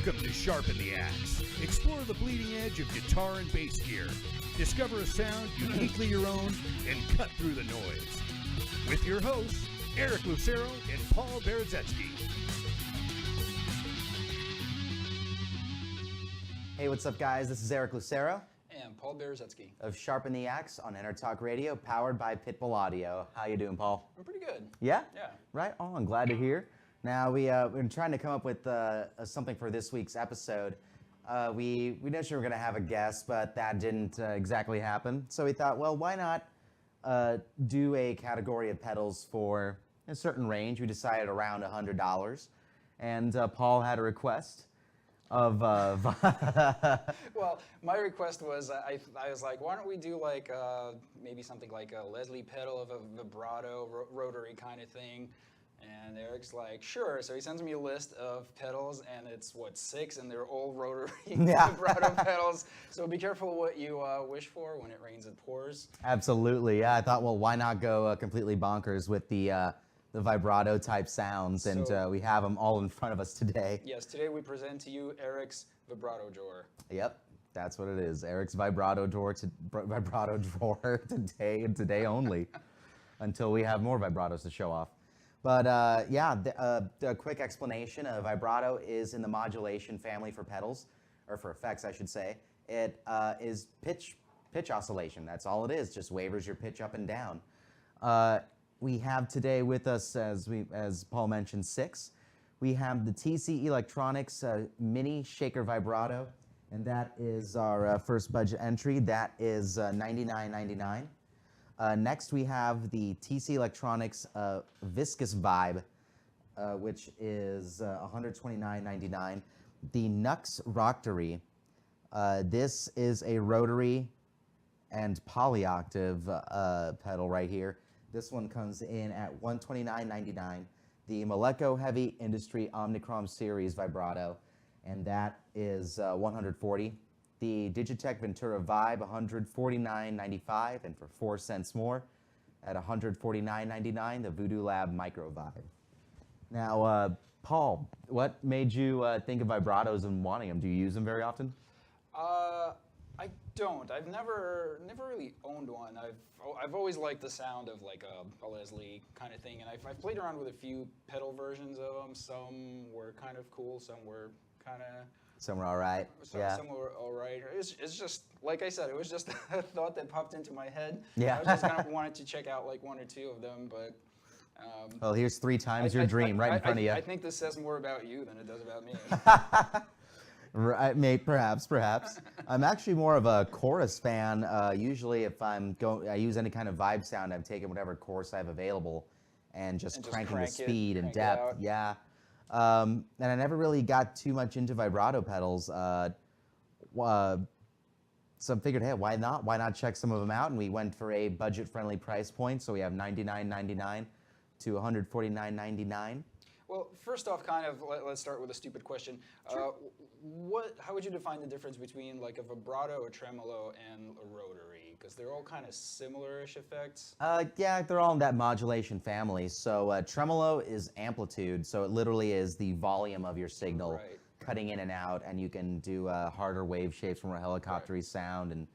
Welcome to Sharpen the Axe. Explore the bleeding edge of guitar and bass gear. Discover a sound uniquely your own and cut through the noise. With your hosts, Eric Lucero and Paul Berezetskyto. Hey, what's up, guys? This is Eric Lucero. And Paul Berezetskyto. Of Sharpen the Axe on EnterTalk Radio, powered by Pitbull Audio. How you doing, Paul? I'm pretty good. Yeah? Yeah. Right on. Glad to hear. Now, we're trying to come up with something for this week's episode. We initially were going to have a guest, but that didn't exactly happen. So we thought, well, why not do a category of pedals for a certain range? We decided around $100. And Paul had a request of... Well, my request was, I was like, why don't we do like maybe something like a Leslie pedal of a vibrato, rotary kind of thing. And Eric's like, sure. So he sends me a list of pedals, and it's, 6, and they're all rotary vibrato pedals. So be careful what you wish for. When it rains, it pours. Absolutely, yeah. I thought, well, why not go completely bonkers with the vibrato type sounds, and we have them all in front of us today. Yes, today we present to you Eric's vibrato drawer. Yep, that's what it is. Eric's vibrato drawer today and today only, until we have more vibratos to show off. But a quick explanation. A vibrato is in the modulation family for pedals, or for effects, I should say. It is pitch oscillation. That's all it is. Just wavers your pitch up and down. We have today with us, as Paul mentioned, 6. We have the TC Electronics Mini Shaker Vibrato, and that is our first budget entry. That is $99.99. Next, we have the TC Electronics Viscous Vibe, which is $129.99. The Nux Rotary. This is a rotary and polyoctave pedal right here. This one comes in at $129.99. The Malekko Heavy Industry Omicron Series Vibrato, and that is $140. The DigiTech Ventura Vibe, $149.95, and for 4 cents more, at $149.99, the Voodoo Lab Micro Vibe. Now, Paul, what made you think of vibratos and wanting them? Do you use them very often? I don't. I've never really owned one. I've always liked the sound of like a Leslie kind of thing, and I've played around with a few pedal versions of them. Some were kind of cool, some were kind of... Some were all right. Some were all right. It's just, like I said, it was just a thought that popped into my head. Yeah. I just kind of wanted to check out like 1 or 2 of them, but... well, here's 3 times your dream right in front of you. I think this says more about you than it does about me. Right, perhaps. I'm actually more of a chorus fan. Usually if I use any kind of vibe sound, I'm taking whatever chorus I have available and just cranking the speed and depth. Yeah. And I never really got too much into vibrato pedals. So I figured, hey, why not? Why not check some of them out? And we went for a budget-friendly price point. So we have $99.99 to $149.99. Well, first off, let's start with a stupid question. Sure. How would you define the difference between like a vibrato, a tremolo, and a rotary? Because they're all kind of similar-ish effects. Yeah, they're all in that modulation family. So tremolo is amplitude, so it literally is the volume of your signal cutting in and out, and you can do harder wave shapes from a helicoptery sound and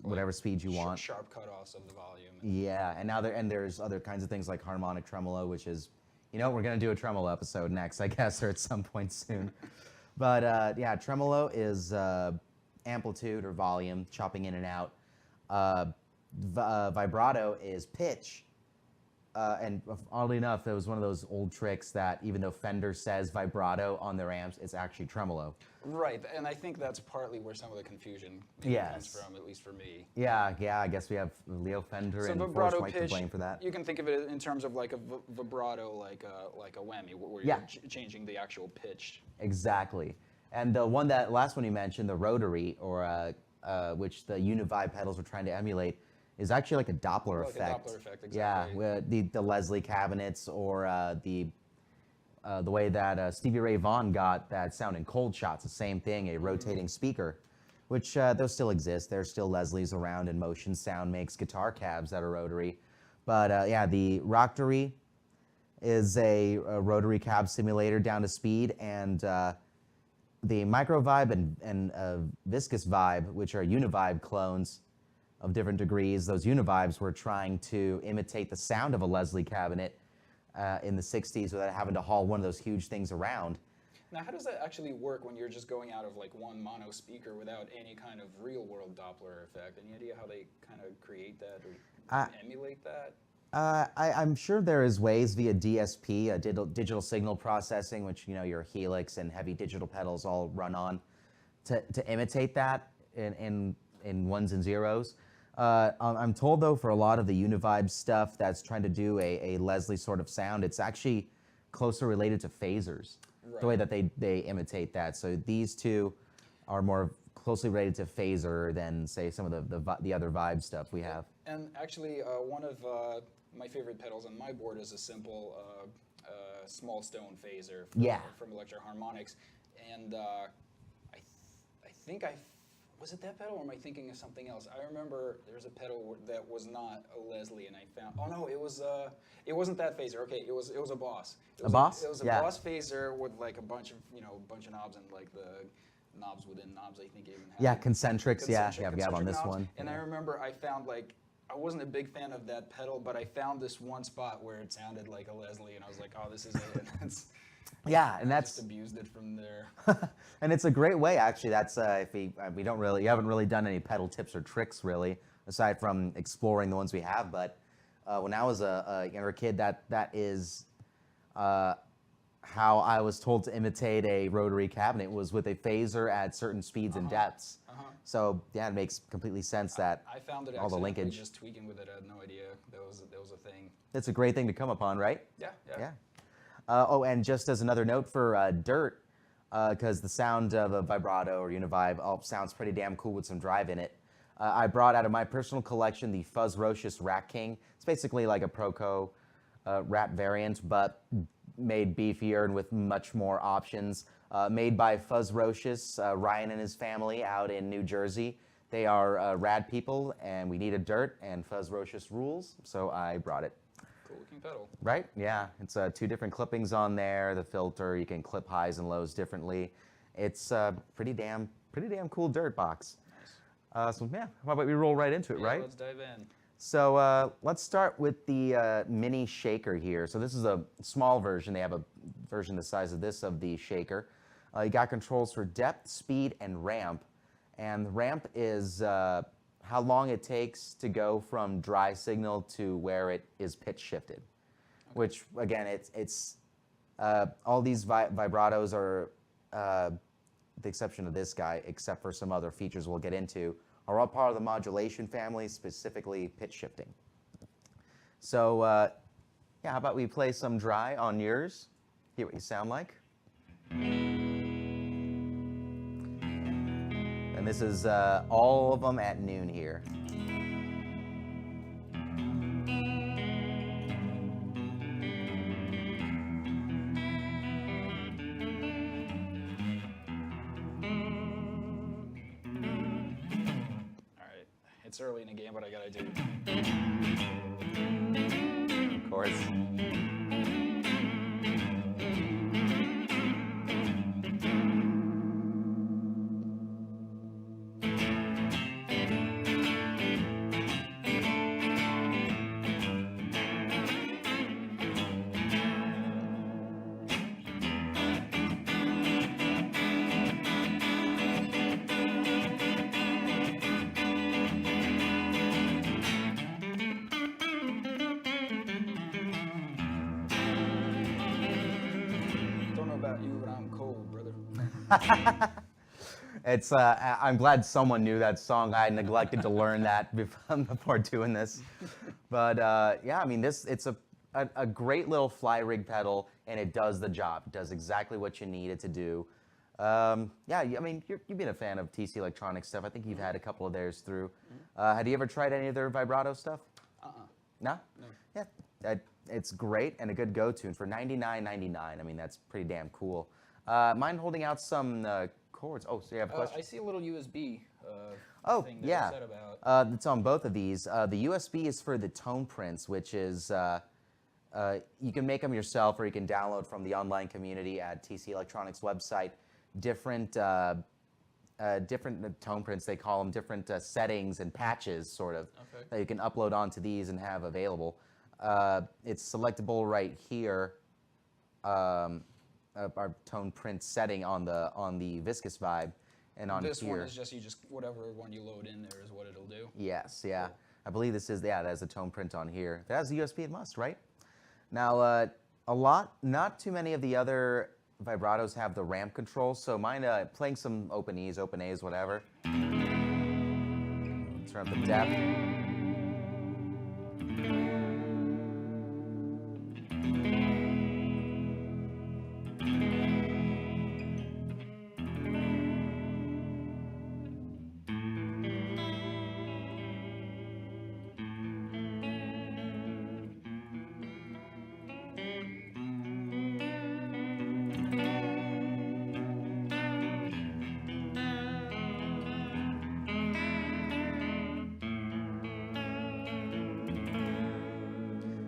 whatever speed you want. Sharp cutoffs of the volume. Yeah, and now there's other kinds of things like harmonic tremolo, which is, we're going to do a tremolo episode next, I guess, or at some point soon. But yeah, tremolo is amplitude or volume, chopping in and out. Vibrato is pitch. And oddly enough, it was one of those old tricks that even though Fender says vibrato on their amps, it's actually tremolo. Right, and I think that's partly where some of the confusion comes from, at least for me. Yeah, I guess we have Leo Fender and Forrest White to blame for that. You can think of it in terms of like a vibrato, like a whammy, where you're changing the actual pitch. Exactly. And the last one you mentioned, the rotary, or which the Uni-vibe pedals were trying to emulate, is actually like a Doppler effect. A Doppler effect, exactly. Yeah, the Leslie cabinets, or the way that Stevie Ray Vaughan got that sound in Cold Shots, the same thing, a rotating speaker, which those still exist. There's still Leslies around, and Motion Sound makes guitar cabs that are rotary. But yeah, the Rotary is a rotary cab simulator down to speed, and the Micro-vibe and Viscous vibe, which are Uni-vibe clones of different degrees. Those Uni-vibes were trying to imitate the sound of a Leslie cabinet in the 60s without having to haul one of those huge things around. Now, how does that actually work when you're just going out of like one mono speaker without any kind of real-world Doppler effect? Any idea how they kind of create that or emulate that? I'm sure there is ways via DSP, digital signal processing, which your Helix and heavy digital pedals all run on, to imitate that in ones and zeros. I'm told though, for a lot of the Uni-vibe stuff that's trying to do a Leslie sort of sound, it's actually closer related to phasers, the way that they imitate that. So these two are more closely related to phaser than say some of the other vibe stuff we have. And actually, one of my favorite pedals on my board is a simple small stone phaser from Electro Harmonics. And I think was it that pedal, or am I thinking of something else? I remember there's a pedal that was not a Leslie, and I found. Oh no, it wasn't that phaser. Okay, it was a Boss. It was a Boss phaser with like a bunch of knobs, and like the knobs within knobs. I think it even had concentrics. Yeah, we have on this knobs. one. And I remember I found like. I wasn't a big fan of that pedal, but I found this one spot where it sounded like a Leslie, and I was like, "Oh, this is it." And that's just abused it from there. And it's a great way, actually. That's if you haven't really done any pedal tips or tricks really, aside from exploring the ones we have. But when I was a younger kid, that is how I was told to imitate a rotary cabinet, was with a phaser at certain speeds and depths. So yeah, it makes completely sense that I found it all the linkage. Just tweaking with it. I had no idea that was a thing. It's a great thing to come upon, right? Yeah. And just as another note for dirt, because the sound of a vibrato or Uni-vibe sounds pretty damn cool with some drive in it. I brought out of my personal collection the Fuzzrocious Rat King. It's basically like a Proco Rat variant, but made beefier and with much more options. Made by Fuzzrocious, Ryan and his family out in New Jersey. They are rad people, and we needed dirt, and Fuzzrocious rules, so I brought it. Cool looking pedal. Right? Yeah. It's 2 different clippings on there. The filter, you can clip highs and lows differently. It's pretty damn cool dirt box. Nice. So yeah, how about we roll right into it, right? Let's dive in. So let's start with the mini shaker here. So this is a small version. They have a version the size of this of the shaker. You got controls for depth, speed, and ramp. And the ramp is how long it takes to go from dry signal to where it is pitch shifted. Okay. Which again, it's all these vibratos are, the exception of this guy, except for some other features we'll get into, are all part of the modulation family, specifically pitch shifting. So yeah, how about we play some dry on yours? Hear what you sound like. And this is all of them at noon here. All right, it's early in the game, but I gotta do. Of course. It's I'm glad someone knew that song. I neglected to learn that before doing this. But yeah, I mean, it's a great little fly rig pedal, and it does the job. It does exactly what you need it to do. Yeah, I mean, you've been a fan of TC Electronics stuff. I think you've had a couple of theirs through. Have you ever tried any of their vibrato stuff? No? No. Yeah, it's great and a good go-to. And for $99.99, I mean, that's pretty damn cool. Mind holding out some cords? Oh, so you have a question? I see a little USB thing that yeah. you said about. It's on both of these. The USB is for the tone prints, which is you can make them yourself, or you can download from the online community at TC Electronics website. different different tone prints. They call them different settings and patches, sort of, that you can upload onto these and have available. It's selectable right here. Our tone print setting on the Viscous Vibe, and on this here. one is just whatever one you load in there is what it'll do. Yes, yeah. Cool. I believe this is, yeah, there's a tone print on here. That's a USB, it must, right? Now, not too many of the other vibratos have the ramp control, so mine, playing some open E's, open A's, whatever. Turn up the depth.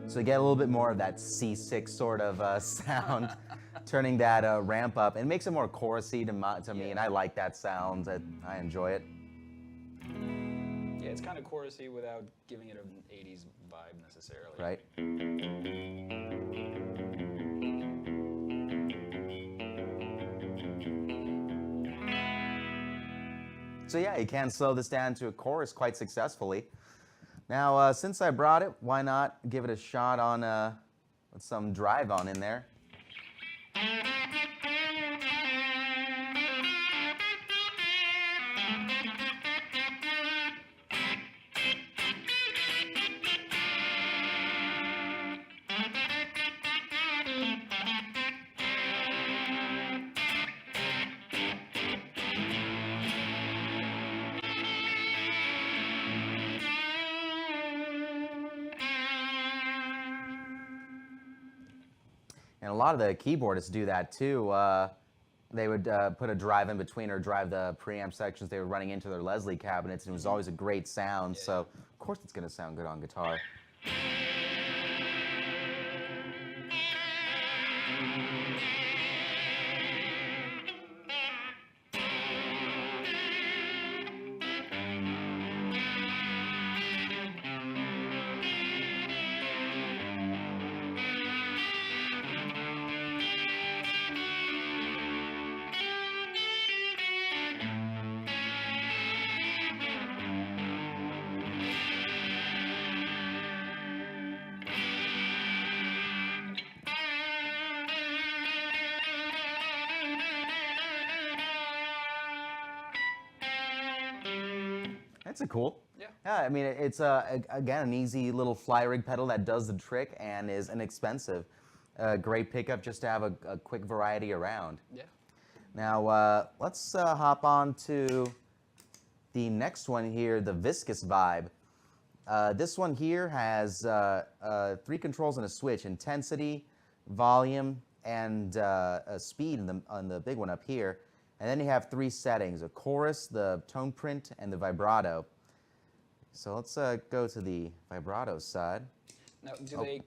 So you get a little bit more of that C6 sort of sound, turning that ramp up. It makes it more chorusy to me, and I like that sound. I enjoy it. Yeah, it's kind of chorusy without giving it an 80s vibe necessarily. Right. So yeah, you can slow this down to a chorus quite successfully. Now, since I brought it, why not give it a shot on with some drive on in there? And a lot of the keyboardists do that too. They would put a drive in between or drive the preamp sections they were running into their Leslie cabinets, and it was always a great sound. Yeah. So of course it's going to sound good on guitar. That's cool. Yeah. Yeah, I mean, it's, again, an easy little fly rig pedal that does the trick and is inexpensive. Great pickup just to have a quick variety around. Yeah. Now, let's hop on to the next one here, the Viscous Vibe. This one here has 3 controls and a switch: intensity, volume, and a speed on the big one up here. And then you have 3 settings: a chorus, the tone print, and the vibrato. So let's go to the vibrato side. Now, do they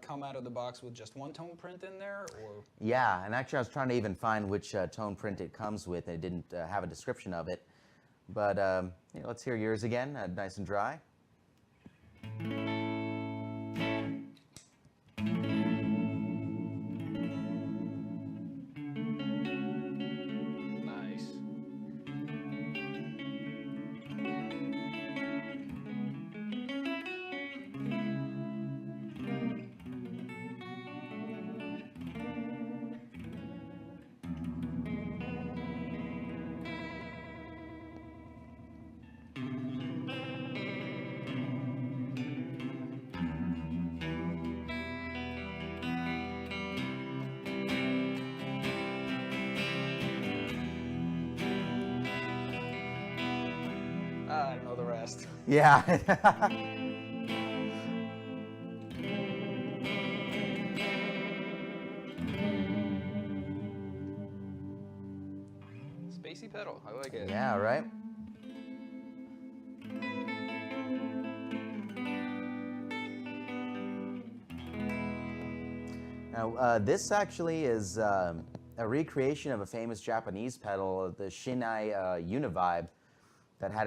come out of the box with just one tone print in there, or? Yeah, and actually I was trying to even find which tone print it comes with. It didn't have a description of it. But you know, let's hear yours again, nice and dry. I don't know the rest. Yeah. Spacey pedal, I like it. Yeah, right? Now, this actually is a a recreation of a famous Japanese pedal, the Shinai Uni-vibe, that had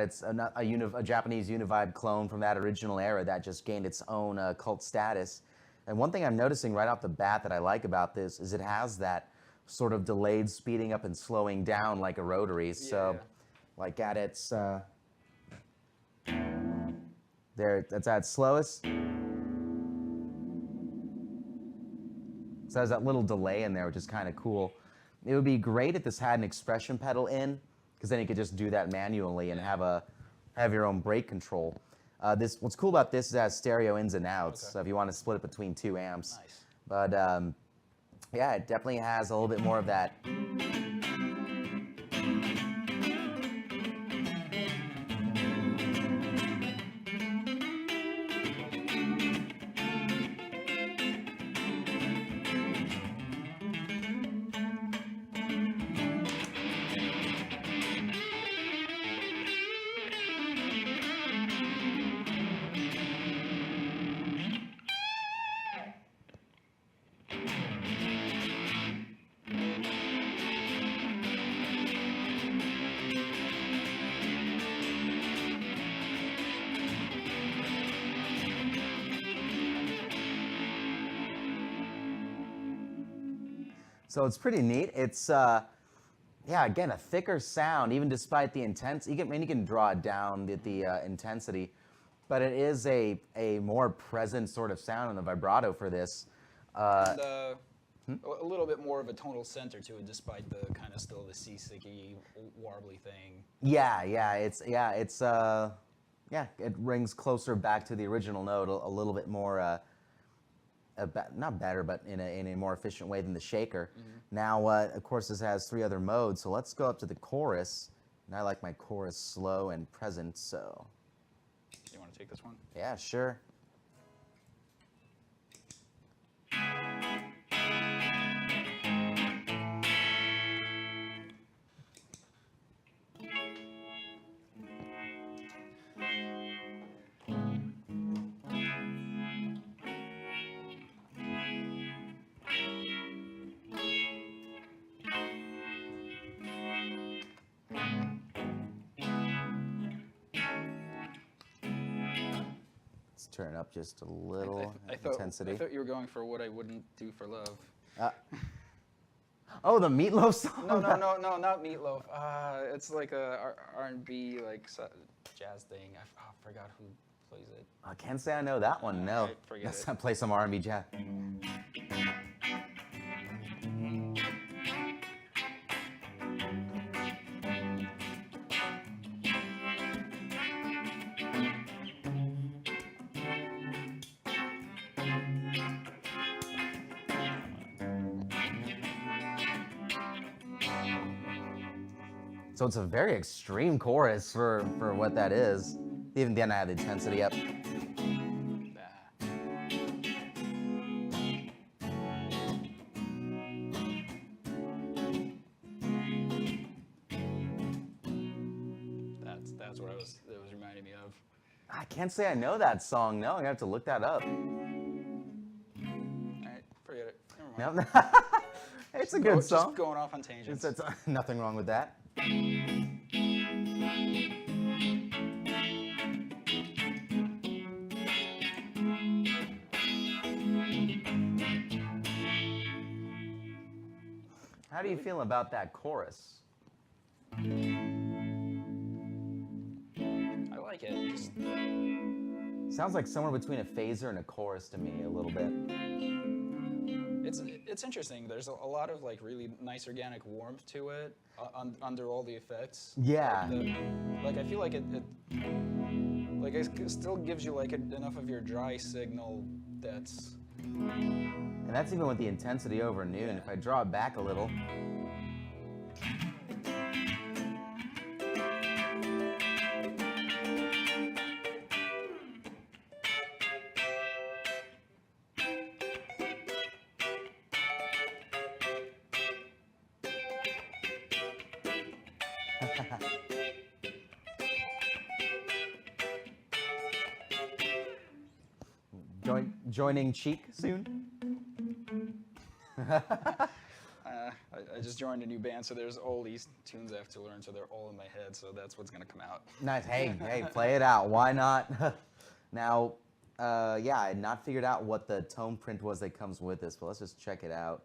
a Japanese Uni-vibe clone from that original era that just gained its own cult status. And one thing I'm noticing right off the bat that I like about this is it has that sort of delayed speeding up and slowing down like a Rotary. So, like at its that's at its slowest. So there's that little delay in there, which is kind of cool. It would be great if this had an expression pedal in, because then you could just do that manually and have your own brake control. What's cool about this is it has stereo ins and outs, so if you want to split it between 2 amps. Nice. But yeah, it definitely has a little bit more of that. So it's pretty neat. It's, yeah, again, a thicker sound, even despite the intensity. You can draw it down, the intensity, but it is a more present sort of sound in the vibrato for this. And, a little bit more of a tonal center to it, despite the kind of still the seasicky, warbly thing. It rings closer back to the original note a little bit more. Not better, but in a more efficient way than the shaker. Now, of course, this has 3 other modes, so let's go up to the chorus. And I like my chorus slow and present, so. You want to take this one? Yeah, sure. Turn up just a little intensity. I thought you were going for What I Wouldn't Do for Love. Oh, the Meatloaf song? No, not Meatloaf. It's like a R&B like jazz thing. I forgot who plays it. I can't say I know that one. No, let's not play some R&B jazz. So it's a very extreme chorus for what that is. Even then I have the intensity up. That's what it was reminding me of. I can't say I know that song. No, I'm gonna have to look that up. All right, forget it. Never mind. No, it's a good song. Just going off on tangents. It's nothing wrong with that. How do you feel about that chorus? I like it. Just sounds like somewhere between a phaser and a chorus to me, a little bit. It's interesting. There's a lot of like really nice organic warmth to it under all the effects. Yeah. Like I feel like it still gives you like enough of your dry signal that's. And that's even with the intensity over noon. If I draw it back a little. Joining Cheek soon? I just joined a new band, so there's all these tunes I have to learn, so they're all in my head, so that's what's gonna come out. Nice. Hey, play it out. Why not? Now, yeah, I had not figured out what the tone print was that comes with this, but let's just check it out.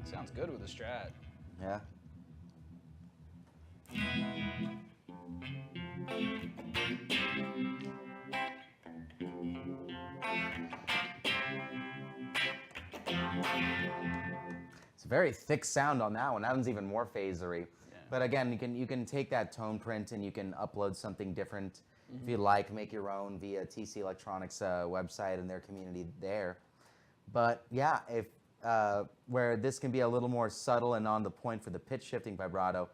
Sounds good with the Strat. Yeah. It's a very thick sound on that one. That one's even more phasery. Yeah. But again, you can take that tone print and you can upload something different if you like, make your own via TC Electronics website and their community there. But yeah, if where this can be a little more subtle and on the point for the pitch shifting vibrato,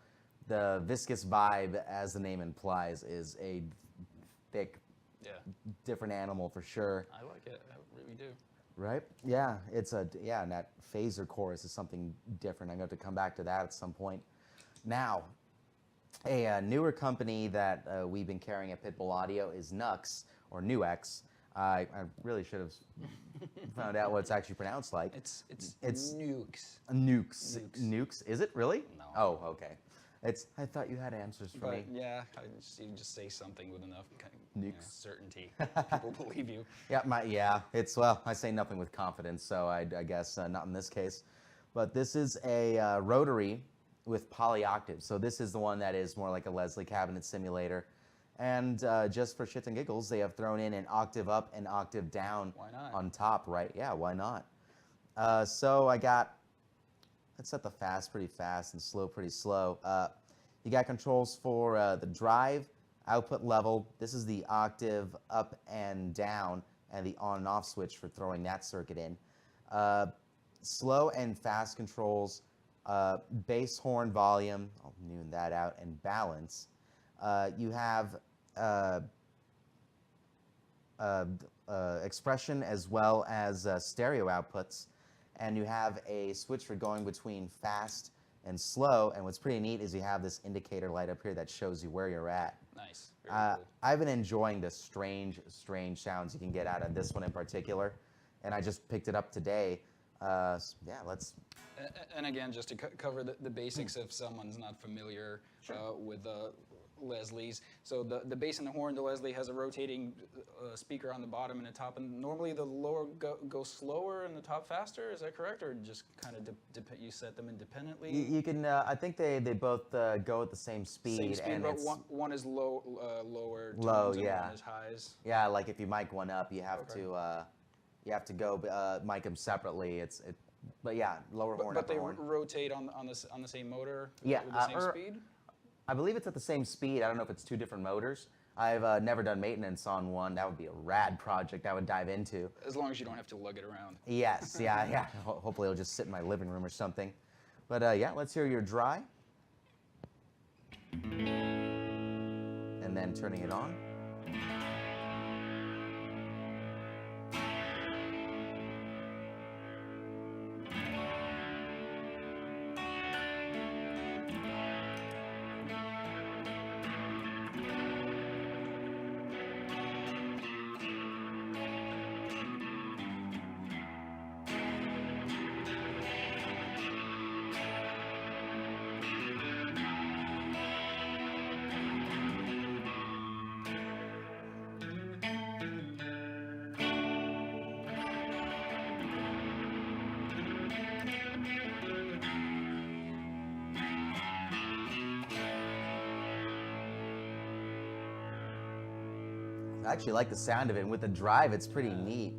the Viscous vibe, as the name implies, is a thick, different animal for sure. I like it. I really do. Right? Yeah, and that phaser chorus is something different. I'm going to have to come back to that at some point. Now, a newer company that we've been carrying at Pitbull Audio is Nux, or Nux. I really should have found out what it's actually pronounced like. It's Nukes. Nukes. Nukes. Is it really? No. Oh, okay. I thought you had answers for me. Yeah, you just say something with enough certainty. People believe you. Yeah, well, I say nothing with confidence, so I guess not in this case. But this is a Rotary with polyoctave. So this is the one that is more like a Leslie cabinet simulator. And just for shits and giggles, they have thrown in an octave up and octave down on top, right? Yeah, why not? So I got, let's set the fast pretty fast and slow pretty slow. You got controls for the drive, output level. This is the octave up and down and the on and off switch for throwing that circuit in. Slow and fast controls, bass horn volume, I'll noon that out, and balance. You have expression as well as stereo outputs, and you have a switch for going between fast and slow, and what's pretty neat is you have this indicator light up here that shows you where you're at. Nice. Very cool. I've been enjoying the strange sounds you can get out of this one in particular, and I just picked it up today. Yeah, let's... And again, just to cover the basics if someone's not familiar with Leslie's. So the bass and the horn, the Leslie has a rotating speaker on the bottom and the top, and normally the lower goes slower and the top faster. Is that correct, or just kind of you set them independently? You can. I think they both go at the same speed. Same speed, and but it's lower tones low, and yeah. one is highs. Yeah, like if you mic one up, you have to go mic them separately. But yeah, lower horn, But upper they horn. rotate on the same motor. Yeah, with the same speed. I believe it's at the same speed. I don't know if it's two different motors. I've never done maintenance on one. That would be a rad project I would dive into. As long as you don't have to lug it around. Yes, yeah. Hopefully it'll just sit in my living room or something. But yeah, let's hear your dry. And then turning it on. I actually like the sound of it, and with the drive, it's pretty neat.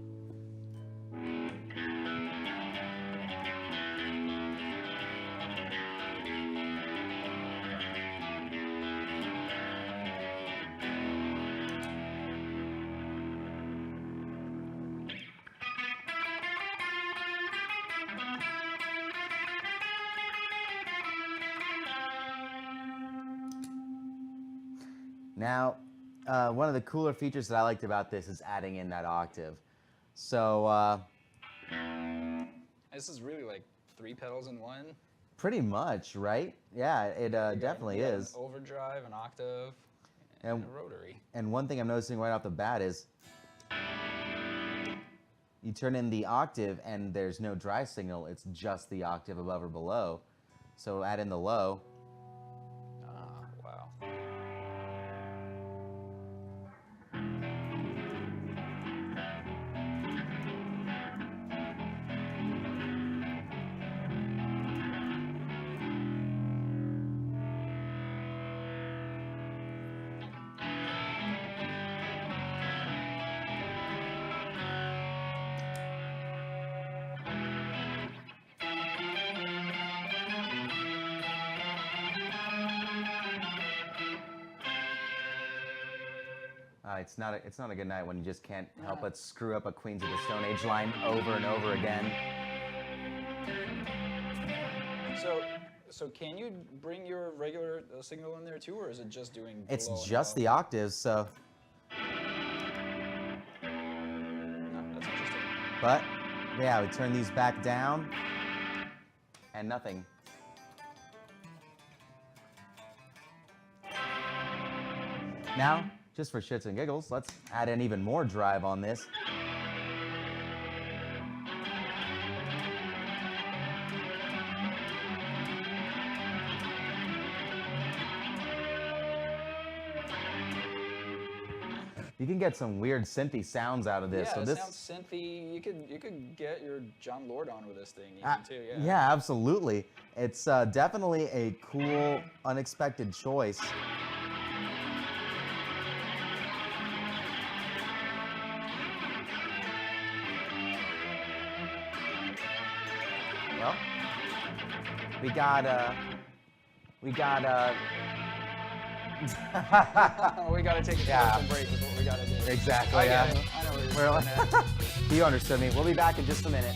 Now, one of the cooler features that I liked about this is adding in that octave. So This is really like 3 pedals in one. pretty much, right? Yeah, it definitely is. An overdrive, an octave, And- and a rotary. And one thing I'm noticing right off the bat is you turn in the octave and there's no dry signal. It's just the octave above or below. So add in the low. Ah, wow. It's not a good night when you just can't help but screw up a Queens of the Stone Age line over and over again. So can you bring your regular signal in there too, or is it just doing? It's below and just above? the octaves, so. No, that's interesting. But yeah, we turn these back down and nothing. Now, just for shits and giggles, let's add in even more drive on this. You can get some weird synthy sounds out of this. Yeah, so it this sounds synthy. You could get your John Lord on with this thing even too. Yeah. yeah, absolutely. It's definitely a cool, unexpected choice. Well, we got we gotta take a commercial break. Is what we gotta do. exactly. I Yeah. get it. I know where you're We're- going at. You understood me. We'll be back in just a minute.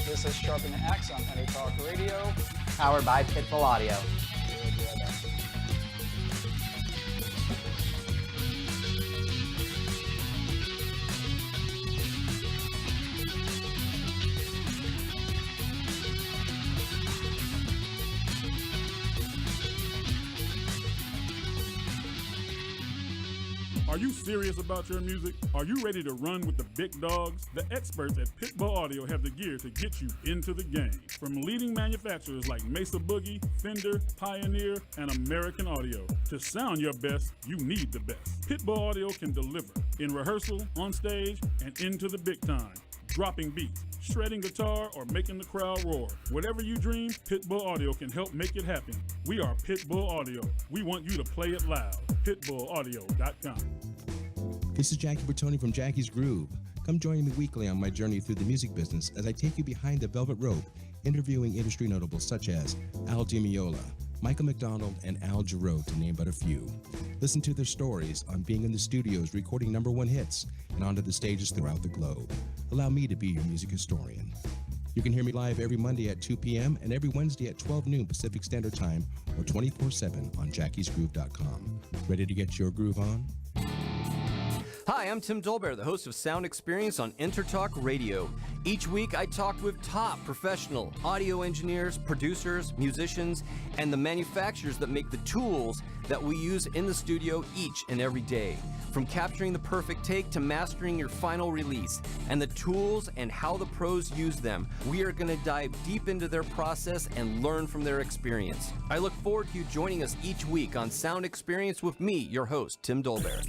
This is Sharpen the Axe on EnterTalk Radio. Powered by Pitbull Audio. We'll be right back. Are you serious about your music? Are you ready to run with the big dogs? The experts at Pitbull Audio have the gear to get you into the game. From leading manufacturers like Mesa Boogie, Fender, Pioneer, and American Audio. To sound your best, you need the best. Pitbull Audio can deliver in rehearsal, on stage, and into the big time. Dropping beats, shredding guitar, or making the crowd roar. Whatever you dream, Pitbull Audio can help make it happen. We are Pitbull Audio. We want you to play it loud. PitbullAudio.com. This is Jackie Bertoni from Jackie's Groove. Come join me weekly on my journey through the music business as I take you behind the velvet rope, interviewing industry notables such as Al Di Meola, Michael McDonald, and Al Jarreau, to name but a few. Listen to their stories on being in the studios recording #1 hits and onto the stages throughout the globe. Allow me to be your music historian. You can hear me live every Monday at 2 p.m. and every Wednesday at 12 noon Pacific Standard Time or 24/7 on jackiesgroove.com. Ready to get your groove on? Hi, I'm Tim Dolbear, the host of Sound Experience on EnterTalk Radio. Each week, I talk with top professional audio engineers, producers, musicians, and the manufacturers that make the tools that we use in the studio each and every day. From capturing the perfect take to mastering your final release, and the tools and how the pros use them, we are going to dive deep into their process and learn from their experience. I look forward to you joining us each week on Sound Experience with me, your host, Tim Dolbear.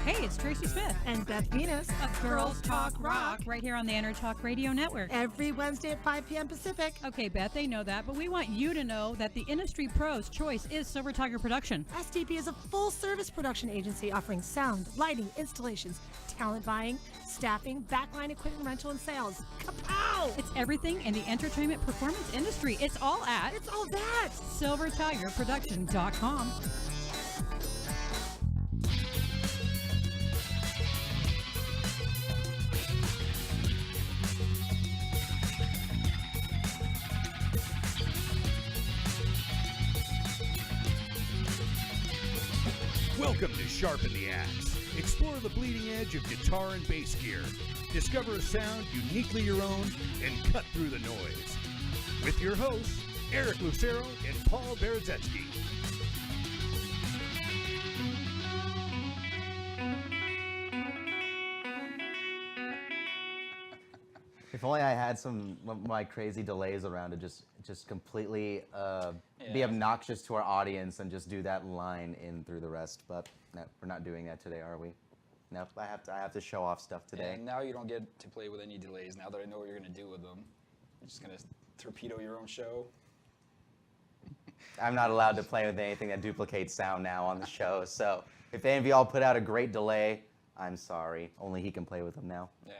Hey, it's Tracy Smith And Beth Venus of Girls Talk Rock right here on the EnterTalk Radio Network. every Wednesday at 5 p.m. Pacific. Okay, Beth, they know that, but we want you to know that the industry pro's choice is Silver Tiger Production. SDP is a full-service production agency offering sound, lighting, installations, talent buying, staffing, backline equipment rental, and sales. Kapow! It's everything in the entertainment performance industry. It's all at It's all that. SilverTigerProduction.com. Welcome to Sharpen the Axe. Explore the bleeding edge of guitar and bass gear. Discover a sound uniquely your own and cut through the noise. With your hosts, Eric Lucero and Paul Berezetsky. If only I had some of my crazy delays around to just completely be obnoxious to our audience and just do that line in through the rest. But no, we're not doing that today, are we? No, I have to show off stuff today. And now you don't get to play with any delays. Now that I know what you're going to do with them, you're just going to torpedo your own show. I'm not allowed to play with anything that duplicates sound now on the show. So if any of y'all put out a great delay, I'm sorry. Only he can play with them now. Yeah.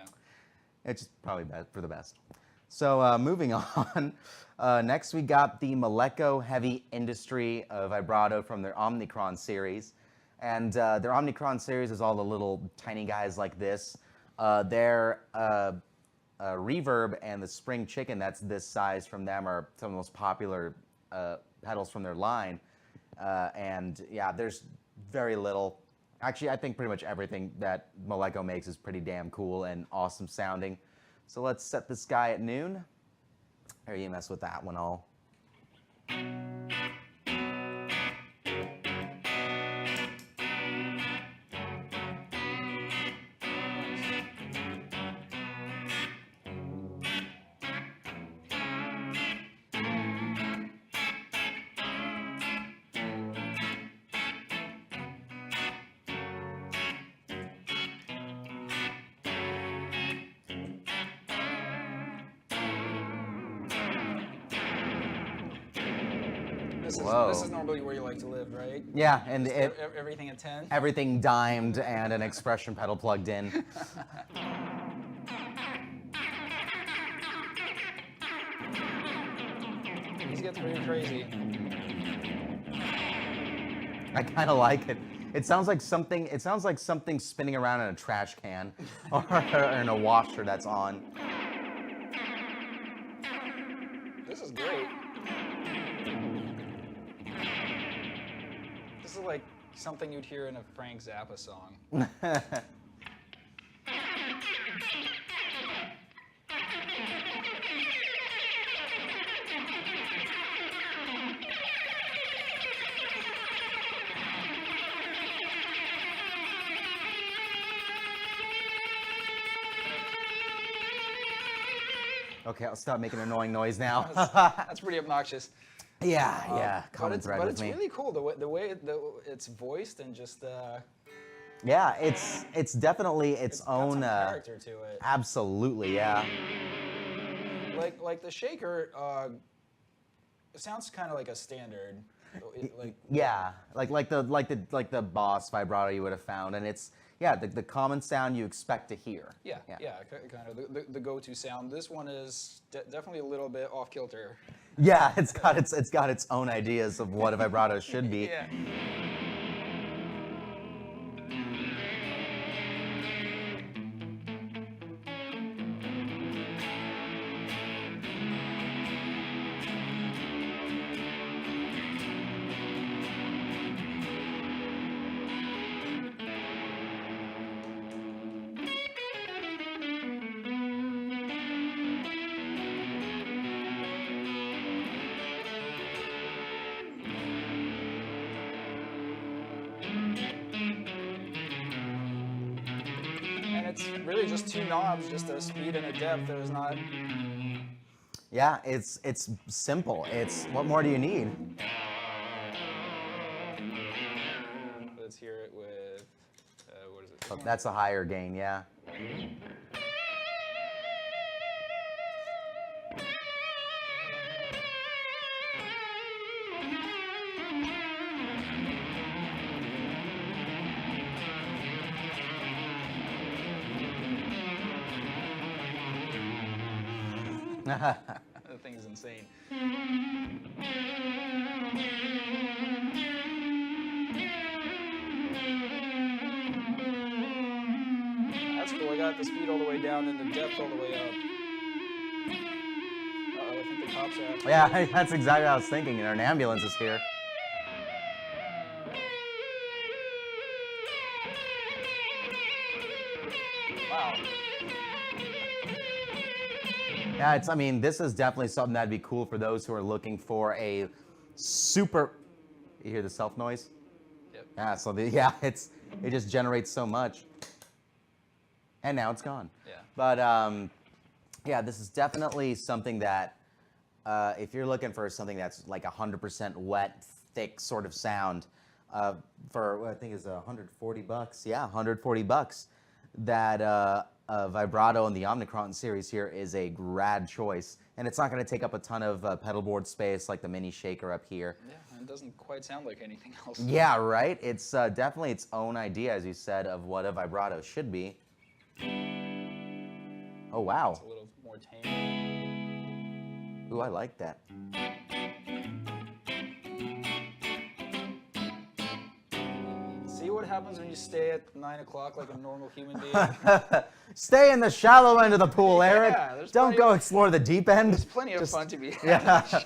It's probably for the best. So moving on, next we got the Malekko Heavy Industry Vibrato from their Omicron series. And their Omicron series is all the little tiny guys like this. Their Reverb and the Spring Chicken that's this size from them are some of the most popular pedals from their line. And yeah, there's very little. Actually, I think pretty much everything that Malekko makes is pretty damn cool and awesome sounding. So let's set this guy at noon. Or you mess with that one all. This is normally where you like to live, right? Yeah, and everything at 10? Everything dimed and an expression pedal plugged in. These get pretty crazy. I kind of like it. It sounds like something. It sounds like something spinning around in a trash can, or in a washer that's on. This is great. This is like something you'd hear in a Frank Zappa song. Okay, I'll stop making annoying noise now. That's pretty obnoxious. Yeah, common thread but with it's me. really cool the way it's voiced and just Yeah, it's definitely its got own some character to it. Absolutely, yeah. Like the shaker, it sounds kind of like a standard. Yeah, like the Boss vibrato you would have found, and it's the common sound you expect to hear. Yeah, kind of the go-to sound. This one is definitely a little bit off kilter. Yeah, it's got its own ideas of what a vibrato should be. Yeah. It's really just two knobs, just a speed and a depth. There's not. Yeah, it's simple. What more do you need? Let's hear it with what is it? Oh, that's a higher gain, yeah. The thing is insane. That's cool. I got the speed all the way down and the depth all the way up. I think the cops are after me. Yeah, that's exactly what I was thinking. An ambulance is here. Wow. Yeah, I mean, this is definitely something that'd be cool for those who are looking for a super. You hear the self noise? Yep. Yeah. So it just generates so much, and now it's gone. Yeah. But yeah, this is definitely something that if you're looking for something that's like 100% wet, thick sort of sound, for what I think is $140. Yeah, $140. That Vibrato in the Omicron series here is a rad choice, and it's not going to take up a ton of pedal board space like the mini shaker up here. Yeah, and it doesn't quite sound like anything else. Yeah, right. It's definitely its own idea, as you said, of what a vibrato should be. Oh wow. It's a little more tame. Ooh, I like that. See what happens when you stay at 9 o'clock like a normal human being? Stay in the shallow end of the pool, Eric. there's Don't plenty go of- explore the deep end. There's plenty of fun to be had. Yeah.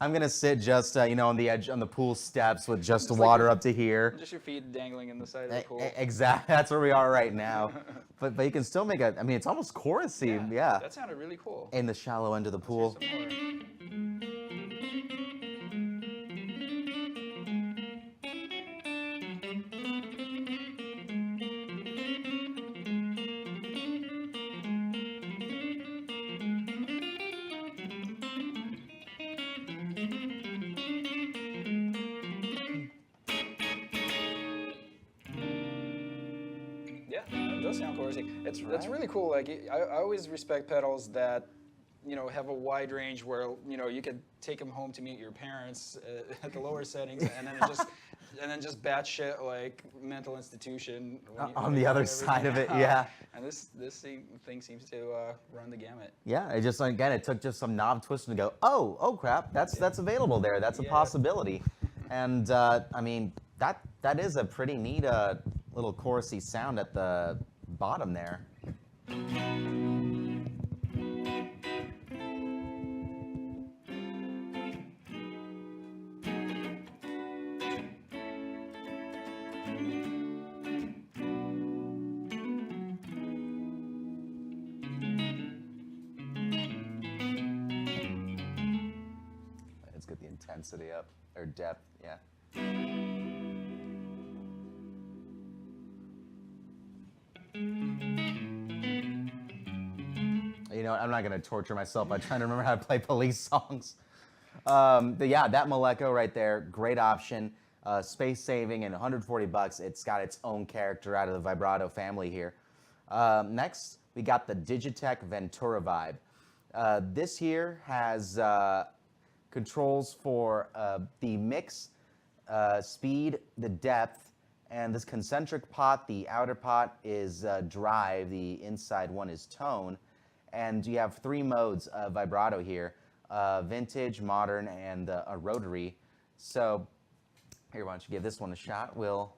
I'm gonna sit just on the edge on the pool steps with just like water your- up to here. Just your feet dangling in the side of the pool. Exactly. That's where we are right now. But you can still make I mean, it's almost chorusy. Yeah. That sounded really cool. In the shallow end of the pool. Some more. Yeah, it does sound chorusy. It's really cool. Like I always respect pedals that have a wide range where you could take them home to meet your parents at the lower settings, and then just batshit like mental institution On the other side of it, yeah. And this thing seems to run the gamut. Yeah, it just again it took just some knob twisting to go, oh crap, that's available there. That's a possibility. And I mean that is a pretty neat little chorusy sound at the bottom there. Let's get the intensity up, or depth, yeah. You know what, I'm not gonna torture myself by trying to remember how to play Police songs. But yeah, that Malekko right there, great option. Space saving and $140. It's got its own character out of the Vibrato family here. Next, we got the DigiTech Ventura Vibe. This here has controls for the mix, speed, the depth, and this concentric pot. The outer pot is drive, the inside one is tone. And you have 3 modes of vibrato here, vintage, modern, and a rotary. So here, why don't you give this one a shot? We'll...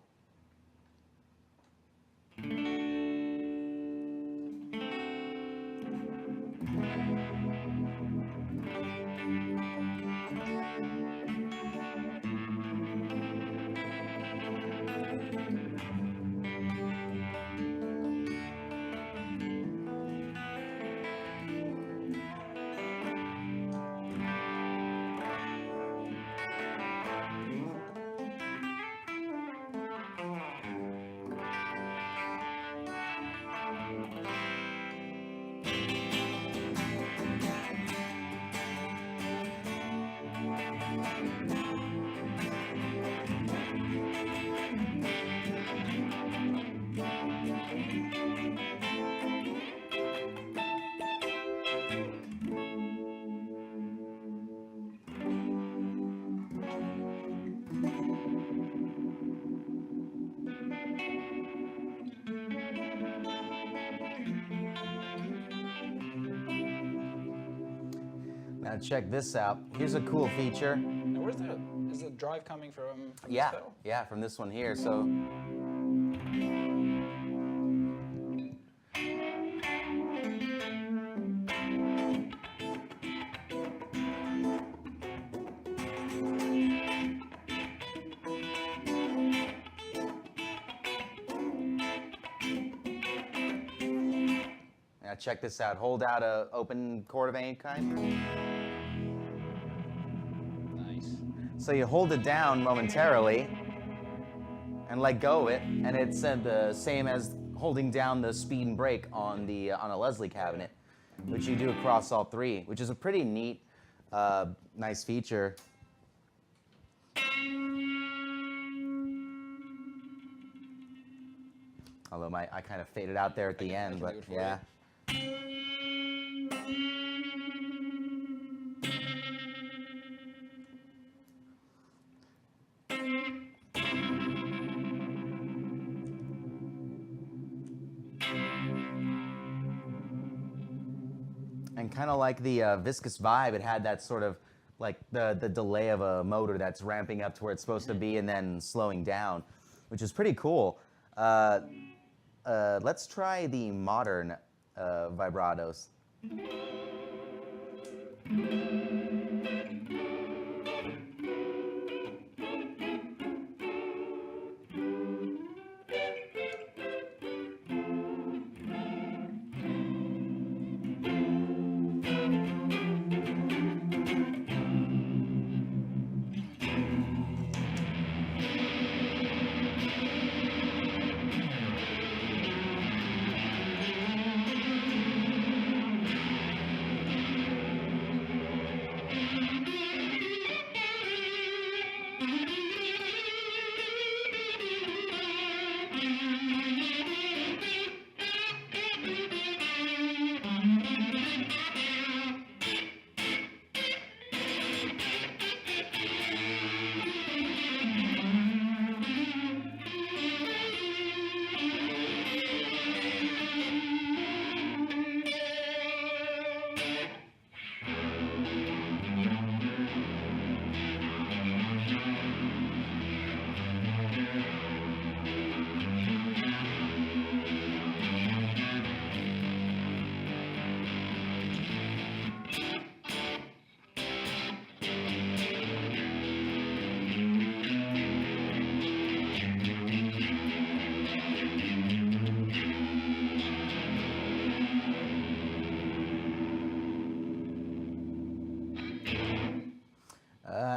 Now check this out. Here's a cool feature. Now is the drive coming from this pedal? Yeah, from this one here. So check this out. Hold out a open chord of any kind. Nice. So you hold it down momentarily and let go of it, and it's the same as holding down the speed and brake on a Leslie cabinet, which you do across all three, which is a pretty neat, nice feature. Although I kind of faded out there at the end, but yeah. And kind of like the Viscous vibe, it had that sort of like the delay of a motor that's ramping up to where it's supposed to be and then slowing down, which is pretty cool. Let's try the modern vibratos.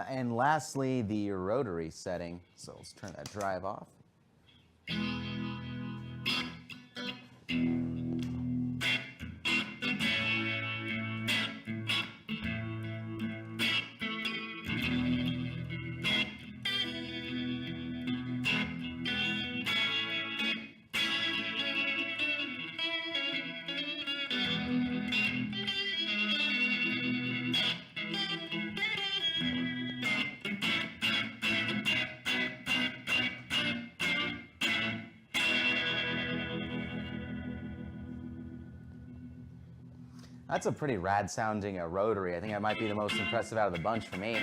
And lastly, the Rotary setting. So let's turn that drive off. That's a pretty rad sounding Rotary. I think that might be the most impressive out of the bunch for me.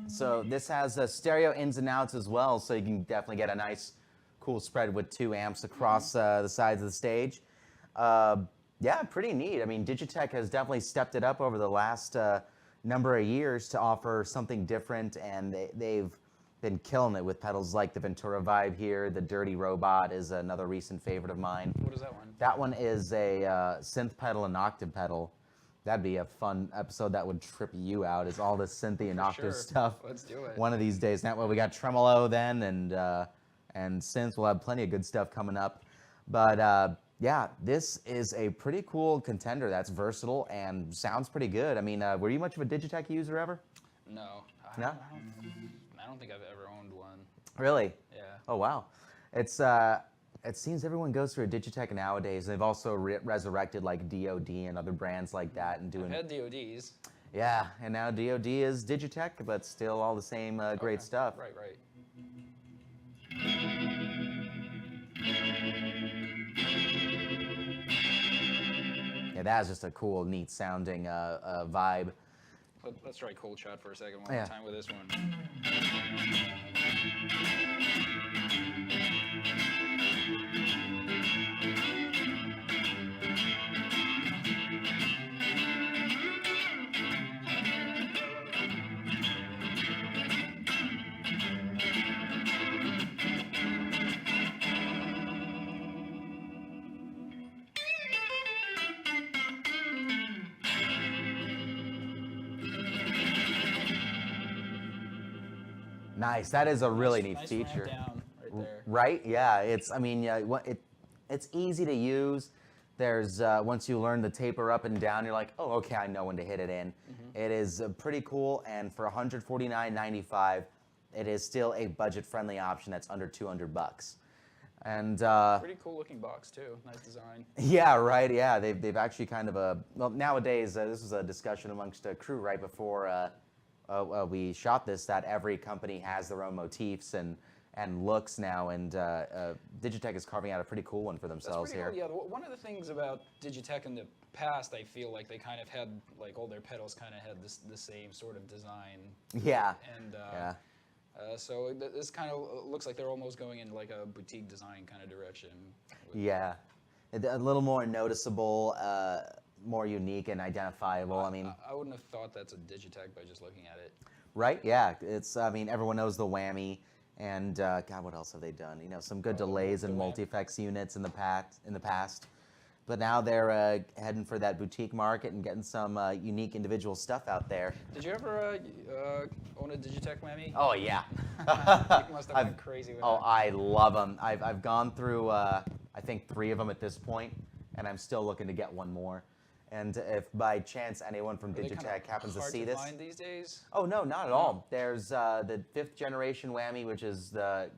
So this has stereo ins and outs as well, so you can definitely get a nice, cool spread with 2 amps across the sides of the stage. Yeah, pretty neat. I mean, DigiTech has definitely stepped it up over the last number of years to offer something different, and they've been killing it with pedals like the Ventura Vibe here. The Dirty Robot is another recent favorite of mine. What is that one? That one is a synth pedal and octave pedal. That'd be a fun episode that would trip you out, is all this synthy and octave stuff. Let's do it. One of these days. Now, well, we got tremolo then, and synth. We'll have plenty of good stuff coming up. But yeah, this is a pretty cool contender that's versatile and sounds pretty good. I mean, were you much of a DigiTech user ever? No. No? I don't think I've ever owned one. Really? Yeah. Oh, wow. It's it seems everyone goes through a DigiTech nowadays. They've also resurrected like DoD and other brands like that and doing. I've had DoDs. Yeah, and now DoD is DigiTech, but still all the same great stuff. Right, right. Yeah, that is just a cool, neat sounding vibe. Let's try Cold Shot for a second one Yeah. more time with this one. Nice. That is a really neat nice feature. ramp down right there. Right? Yeah. It's easy to use. There's once you learn the taper up and down, you're like, oh, okay, I know when to hit it in. It is pretty cool, and for $149.95, it is still a budget-friendly option that's under $200. And Pretty cool looking box too. Nice design. yeah, right. Yeah, they've actually kind of well, nowadays this was a discussion amongst a crew right before we shot this, that every company has their own motifs and looks now, and DigiTech is carving out a pretty cool one for themselves That's pretty here. cool. Yeah, one of the things about DigiTech in the past, I feel like they kind of had, like, all their pedals kind of had the same sort of design. Yeah. And Yeah. so this kind of looks like they're almost going in like a boutique design kind of direction. Yeah. A little more noticeable, more unique and identifiable. I mean, I wouldn't have thought that's a DigiTech by just looking at it. right? Yeah. I mean, everyone knows the whammy, and God, what else have they done? You know, some good delays and multi-effects units in the past. But now they're heading for that boutique market and getting some unique individual stuff out there. Did you ever own a DigiTech whammy? Oh yeah. You must have been crazy with Oh, that. I love them. I've gone through I think 3 of them at this point, and I'm still looking to get one more. And if by chance anyone from Are they kinda DigiTech happens to hard see this, find these days? oh no, not at all. There's the 5th generation whammy, which is the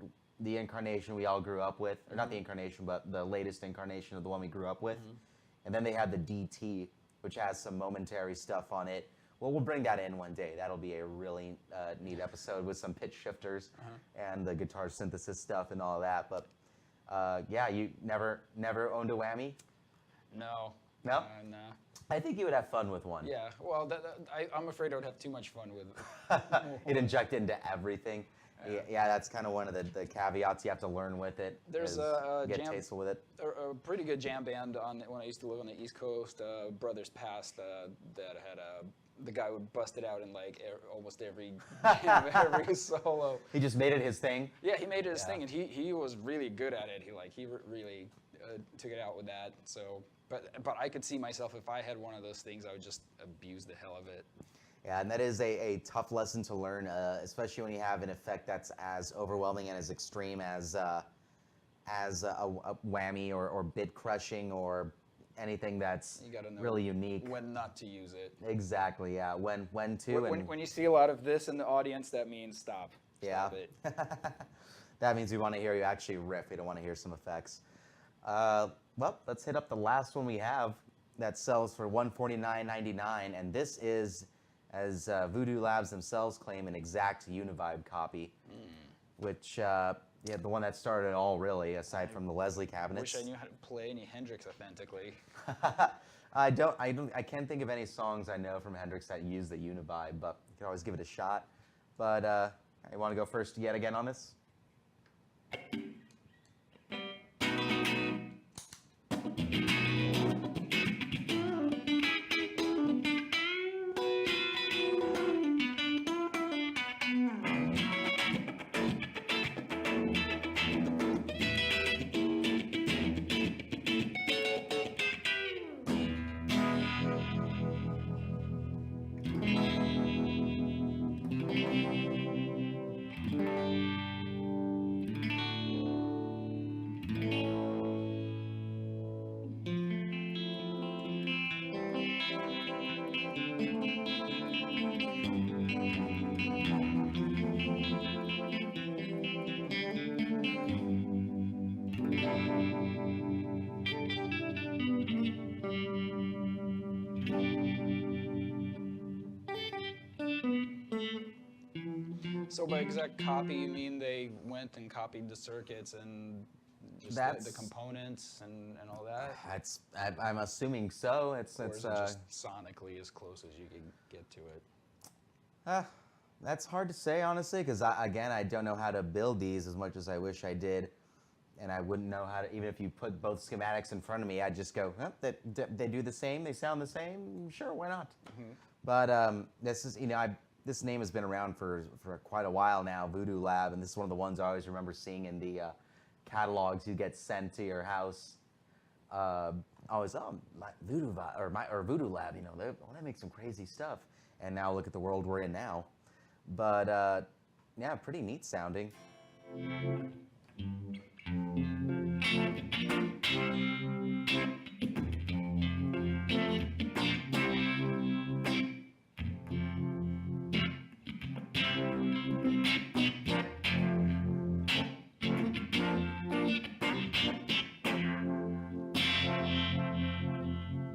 incarnation we all grew up with, or not the incarnation, but the latest incarnation of the one we grew up with. And then they have the DT, which has some momentary stuff on it. Well, we'll bring that in one day. That'll be a really neat episode with some pitch shifters and the guitar synthesis stuff and all that. But yeah, you never owned a whammy? No. No? No. I think you would have fun with one. Yeah, well, I'm afraid I would have too much fun with It inject into everything. Yeah, that's kind of one of the caveats you have to learn with it. There's is a get jam, tasteful with it. a pretty good jam band when I used to live on the East Coast, Brothers Past, that had the guy would bust it out in like almost every jam, every solo. He just made it his thing. Yeah, he made it his thing, and he was really good at it. He really took it out with that. So, but I could see myself, if I had one of those things, I would just abuse the hell of it. Yeah, and that is a tough lesson to learn, especially when you have an effect that's as overwhelming and as extreme as a whammy or bit crushing or anything that's You gotta know really unique. when not to use it. Exactly, yeah. When to and When you see a lot of this in the audience, that means stop. Yeah. Stop it. that means we want to hear you actually riff. We don't want to hear some effects. Well, let's hit up the last one we have that sells for $149.99, and this is, as Voodoo Labs themselves claim, an exact Uni-vibe copy, which yeah, the one that started it all, really, aside from the Leslie cabinets. Wish I knew how to play any Hendrix authentically. I can't think of any songs I know from Hendrix that use the Uni-vibe, but you can always give it a shot. But you want to go first yet again on this? So by exact copy, you mean they went and copied the circuits and just the components and all that? I'm assuming so. Or is it just sonically as close as you can get to it? That's hard to say, honestly, because I don't know how to build these as much as I wish I did. And I wouldn't know how to, even if you put both schematics in front of me, I'd just go, huh, they do the same, they sound the same, sure, why not? Mm-hmm. But this is, this name has been around for quite a while now, Voodoo Lab, and this is one of the ones I always remember seeing in the catalogs you get sent to your house. Always, Voodoo Vibe, or Voodoo Lab, they make some crazy stuff. And now look at the world we're in now. But yeah, pretty neat sounding.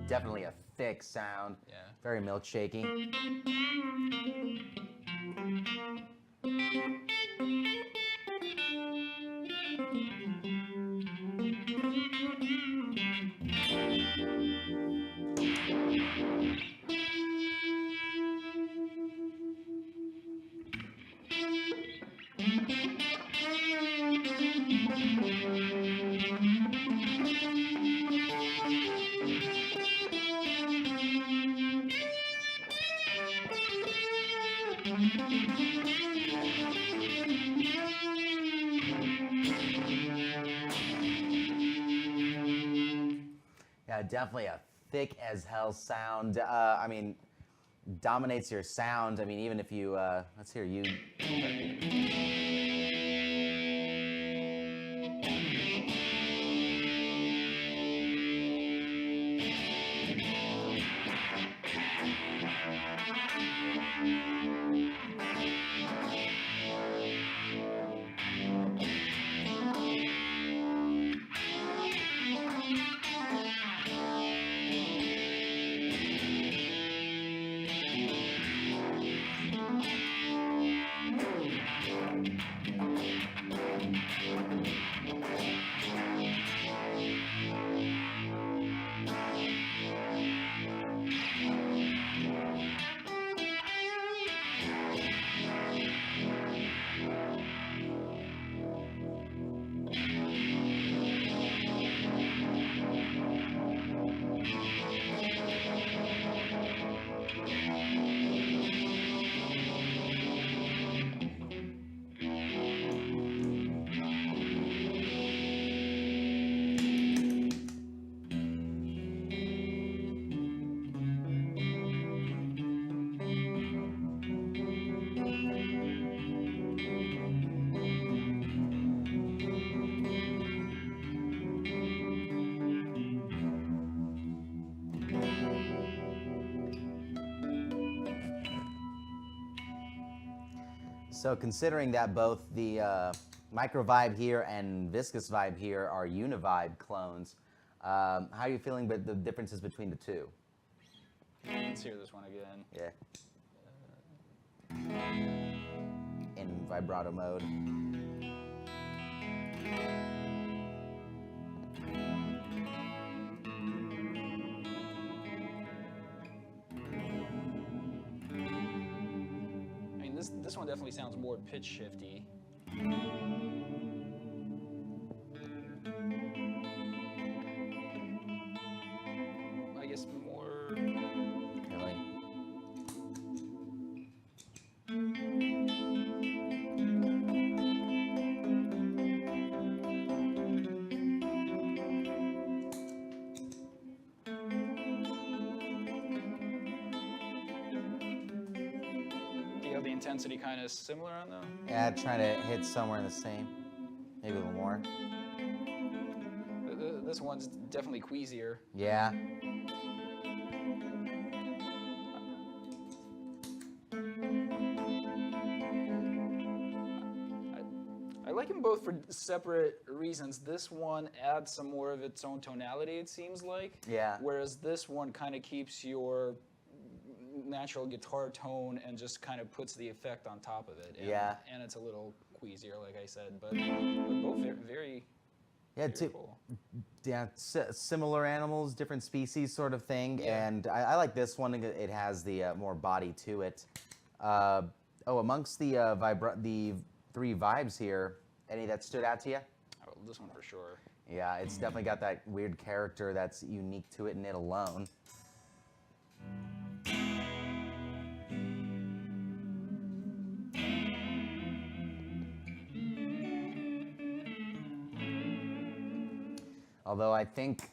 Definitely a thick sound, very milkshakey. Yeah, definitely a thick as hell sound. I mean, dominates your sound. I mean, even if you, let's hear you. So considering that both the Micro Vibe here and Viscous Vibe here are Uni-vibe clones, how are you feeling about the differences between the two? Let's hear this one again. Yeah. In vibrato mode. This one definitely sounds more pitch shifty. I guess more. Really? The intensity kind of similar on them? Yeah, trying to hit somewhere in the same, maybe a little more. This one's definitely queasier. Yeah. I like them both for separate reasons. This one adds some more of its own tonality, it seems like. Yeah. Whereas this one kind of keeps your natural guitar tone and just kind of puts the effect on top of it. And, yeah. And it's a little queasier, like I said, but both very, Yeah, Cool. Yeah, similar animals, different species sort of thing. Yeah. And I like this one. It has the more body to it. Amongst the 3 vibes here, any that stood out to you? Oh, this one for sure. Yeah, it's definitely got that weird character that's unique to it and it alone. Although I think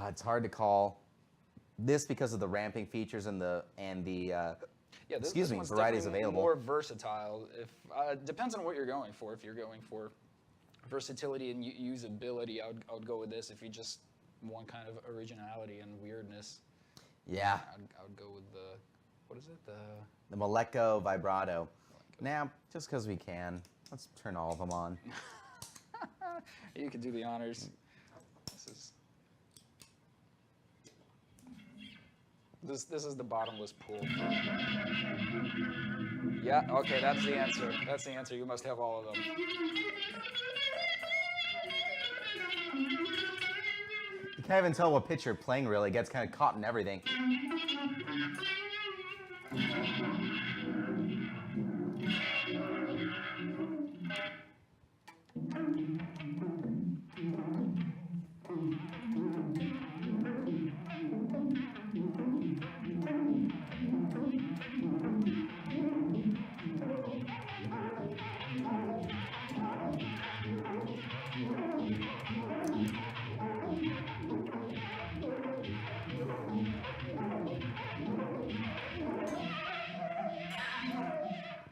it's hard to call this because of the ramping features and the Yeah, this one's varieties definitely available. more versatile. If depends on what you're going for. If you're going for versatility and usability, I would go with this. If you just want kind of originality and weirdness, Yeah, I would go with the, what is it? the Malekko Vibrato. Now, just because we can, let's turn all of them on. You could do the honors. This is the bottomless pool. Yeah, okay, that's the answer. That's the answer. You must have all of them. You can't even tell what pitch you're playing, really. It gets kind of caught in everything.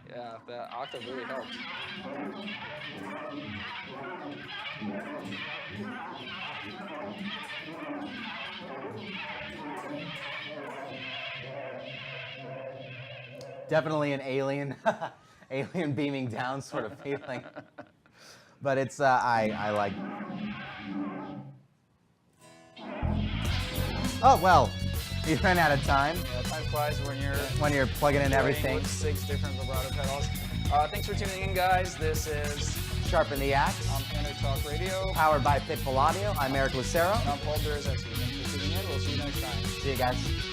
Yeah, that octave really helped. Definitely an alien, alien beaming down sort of feeling. But it's, I like. Oh, well, we ran out of time. Yeah, time flies when you're Plugging in playing everything. with 6 different vibrato pedals. Thanks for tuning in, guys. This is Sharpen the Axe. on EnterTalk Radio. Powered by Pitbull Audio. I'm Eric Lucero. And I'm Paul Berezetskyto. Thanks for tuning in. We'll see you next time. See you guys.